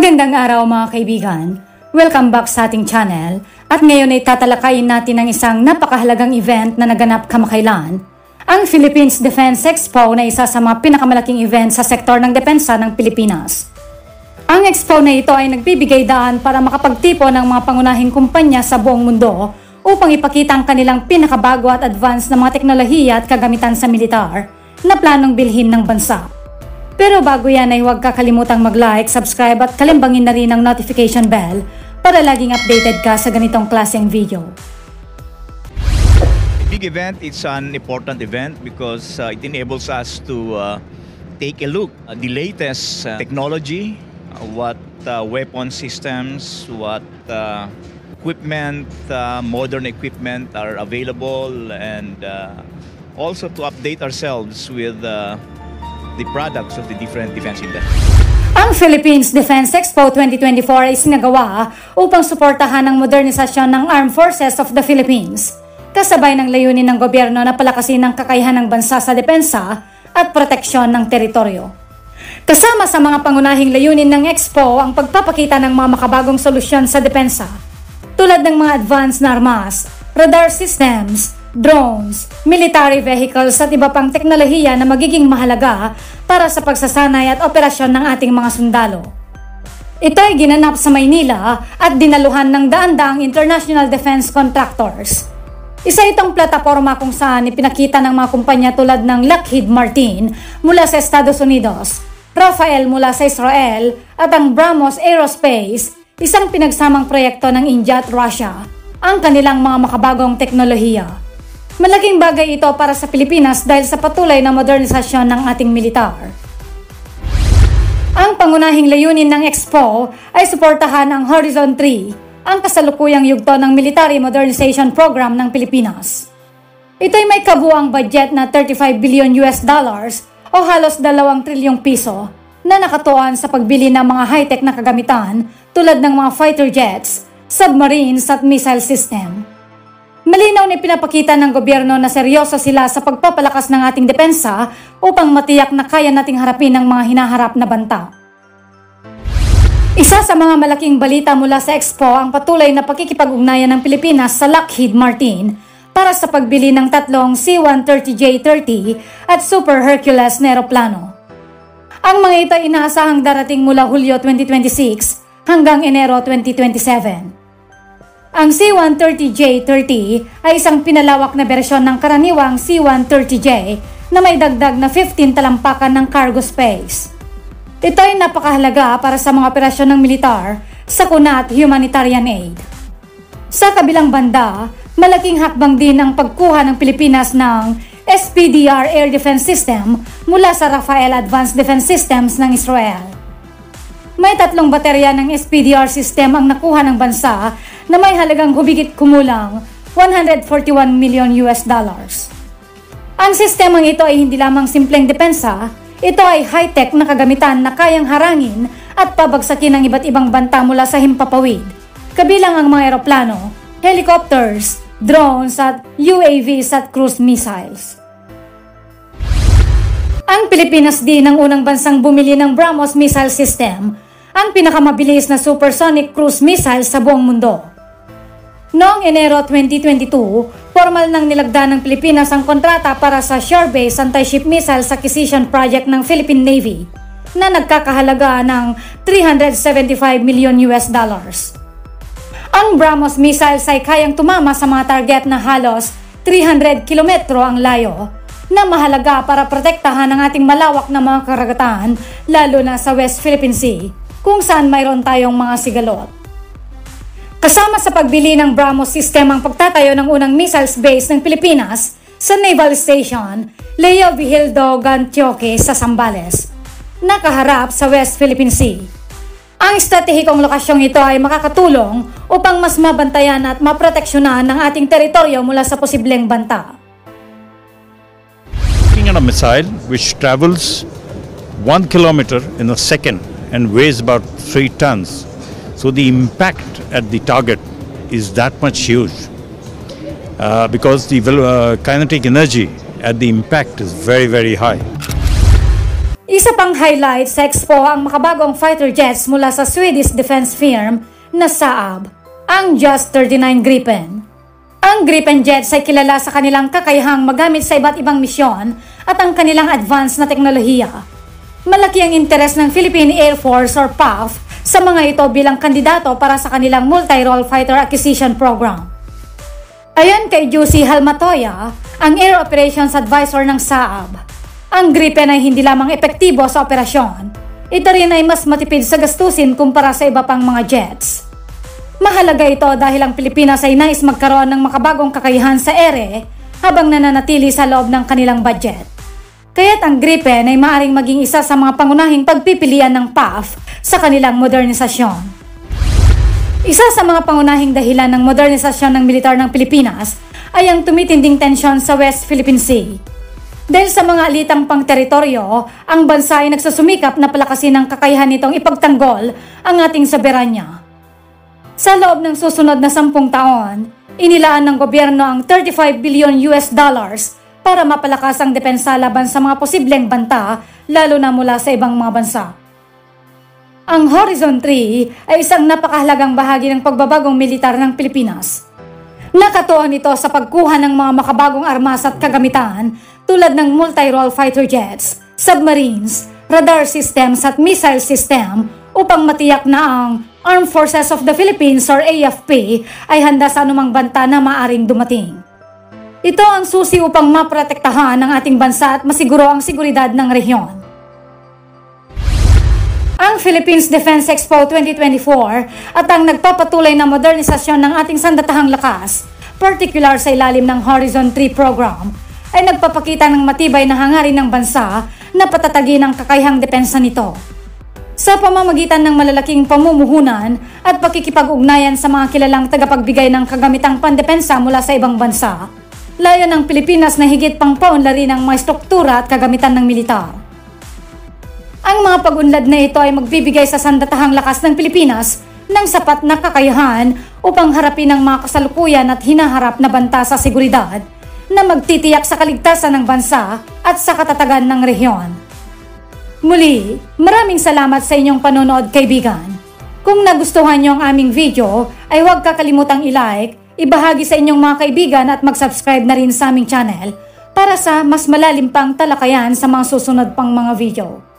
Magandang araw mga kaibigan. Welcome back sa ating channel at ngayon ay tatalakayin natin ang isang napakahalagang event na naganap kamakailan. Ang Philippines Defense Expo na isa sa mga pinakamalaking event sa sektor ng depensa ng Pilipinas. Ang expo na ito ay nagbibigay daan para makapagtipon ng mga pangunahing kumpanya sa buong mundo upang ipakita ang kanilang pinakabago at advanced na mga teknolohiya at kagamitan sa militar na planong bilhin ng bansa. Pero bago yan ay huwag kakalimutang mag-like, subscribe at kalimbangin na rin ang notification bell para laging updated ka sa ganitong klaseng video. Big event, it's an important event because it enables us to take a look at the latest technology, what weapon systems, what equipment, modern equipment are available, and also to update ourselves with the products of the different defense industry. Ang Philippines Defense Expo 2024 ay sinagawa upang suportahan ang modernisasyon ng Armed Forces of the Philippines, kasabay ng layunin ng gobyerno na palakasin ang kakayahan ng bansa sa depensa at proteksyon ng teritoryo. Kasama sa mga pangunahing layunin ng Expo ang pagpapakita ng mga makabagong solusyon sa depensa, tulad ng mga advanced na armas, radar systems, drones, military vehicles at iba pang teknolohiya na magiging mahalaga para sa pagsasanay at operasyon ng ating mga sundalo. Ito ay ginanap sa Maynila at dinaluhan ng daan-daang international defense contractors. Isa itong plataforma kung saan ipinakita ng mga kumpanya tulad ng Lockheed Martin mula sa Estados Unidos, Rafael mula sa Israel at ang BrahMos Aerospace, isang pinagsamang proyekto ng India at Russia, ang kanilang mga makabagong teknolohiya. Malaking bagay ito para sa Pilipinas dahil sa patuloy na modernisasyon ng ating militar. Ang pangunahing layunin ng Expo ay suportahan ang Horizon 3, ang kasalukuyang yugto ng Military Modernization Program ng Pilipinas. Ito ay may kabuuang budget na $35 billion o halos 2 trilyong piso na nakatuon sa pagbili ng mga high-tech na kagamitan tulad ng mga fighter jets, submarines at missile system. Malinaw na pinapakita ng gobyerno na seryoso sila sa pagpapalakas ng ating depensa upang matiyak na kaya nating harapin ang mga hinaharap na banta. Isa sa mga malaking balita mula sa Expo ang patuloy na pakikipag-ugnayan ng Pilipinas sa Lockheed Martin para sa pagbili ng 3 C-130J-30 at Super Hercules na eroplano. Ang mga ito ay inaasahang darating mula Hulyo 2026 hanggang Enero 2027. Ang C-130J-30 ay isang pinalawak na bersyon ng karaniwang C-130J na may dagdag na 15 talampakan ng cargo space. Ito ay napakahalaga para sa mga operasyon ng militar, sakuna at humanitarian aid. Sa kabilang banda, malaking hakbang din ang pagkuha ng Pilipinas ng SPDR Air Defense System mula sa Rafael Advanced Defense Systems ng Israel. May 3 baterya ng SPDR system ang nakuha ng bansa na may halagang humigit kumulang $141 million. Ang sistemang ito ay hindi lamang simpleng depensa, ito ay high-tech na kagamitan na kayang harangin at pabagsakin ng iba't ibang banta mula sa himpapawid, kabilang ang mga eroplano, helicopters, drones at UAVs at cruise missiles. Ang Pilipinas din ang unang bansang bumili ng BrahMos missile system, ang pinakamabilis na supersonic cruise missile sa buong mundo. Noong Enero 2022, formal nang nilagda ng Pilipinas ang kontrata para sa Shore-Based Anti-Ship Missiles Acquisition Project ng Philippine Navy na nagkakahalaga ng $375 million. Ang BrahMos missiles ay kayang tumama sa mga target na halos 300 kilometro ang layo, na mahalaga para protektahan ang ating malawak na mga karagatan, lalo na sa West Philippine Sea, kung saan mayroon tayong mga sigalot. Kasama sa pagbili ng BrahMos system ang pagtatayo ng unang missiles base ng Pilipinas sa Naval Station Leo Vigildo Gantioque sa Zambales, nakaharap sa West Philippine Sea. Ang estratehikong lokasyong ito ay makakatulong upang mas mabantayan at maproteksyonan ang ating teritoryo mula sa posibleng banta. On a missile which travels 1 kilometer in a second and weighs about 3 tons. So the impact at the target is that much huge because the kinetic energy at the impact is very, very high. Isa pang highlight sa Expo ang makabagong fighter jets mula sa Swedish defense firm na Saab, ang JAS 39 Gripen. Ang Gripen jets ay kilala sa kanilang kakayahang magamit sa iba't ibang misyon at ang kanilang advanced na teknolohiya. Malaki ang interes ng Philippine Air Force or PAF sa mga ito bilang kandidato para sa kanilang multi-role fighter acquisition program. Ayon kay Jussi Halmatoya, ang Air Operations Advisor ng Saab, ang Gripen ay hindi lamang epektibo sa operasyon, ito rin ay mas matipid sa gastusin kumpara sa iba pang mga jets. Mahalaga ito dahil ang Pilipinas ay nais magkaroon ng makabagong kakayahan sa ere habang nananatili sa loob ng kanilang budget. Kaya't ang Gripen ay maaaring maging isa sa mga pangunahing pagpipilian ng PAF sa kanilang modernisasyon. Isa sa mga pangunahing dahilan ng modernisasyon ng militar ng Pilipinas ay ang tumitinding tensyon sa West Philippine Sea. Dahil sa mga alitang pang-teritoryo, ang bansa ay nagsusumikap na palakasin ang kakayahan nitong ipagtanggol ang ating soberanya. Sa loob ng susunod na 10 taon, inilaan ng gobyerno ang $35 billion para mapalakas ang depensa laban sa mga posibleng banta, lalo na mula sa ibang mga bansa. Ang Horizon 3 ay isang napakahalagang bahagi ng pagbabagong militar ng Pilipinas. Nakatuon ito sa pagkuha ng mga makabagong armas at kagamitan tulad ng multi-role fighter jets, submarines, radar systems at missile system upang matiyak na ang Armed Forces of the Philippines or AFP ay handa sa anumang banta na maaring dumating. Ito ang susi upang maprotektahan ang ating bansa at masiguro ang seguridad ng rehiyon. Ang Philippines Defense Expo 2024 at ang nagpapatuloy na modernisasyon ng ating sandatahang lakas, particular sa ilalim ng Horizon 3 program, ay nagpapakita ng matibay na hangarin ng bansa na patatagin ang kakayahang depensa nito. Sa pamamagitan ng malalaking pamumuhunan at pakikipag-ugnayan sa mga kilalang tagapagbigay ng kagamitang pandepensa mula sa ibang bansa, layo ng Pilipinas na higit pang paunlarin ang mga struktura at kagamitan ng militar. Ang mga pag-unlad na ito ay magbibigay sa sandatahang lakas ng Pilipinas ng sapat na kakayahan upang harapin ang mga kasalukuyan at hinaharap na banta sa seguridad na magtitiyak sa kaligtasan ng bansa at sa katatagan ng rehiyon. Muli, maraming salamat sa inyong panonood, kaibigan. Kung nagustuhan niyo ang aming video, ay huwag kakalimutang i-like, ibahagi sa inyong mga kaibigan at mag-subscribe na rin sa aming channel para sa mas malalim pang talakayan sa mga susunod pang mga video.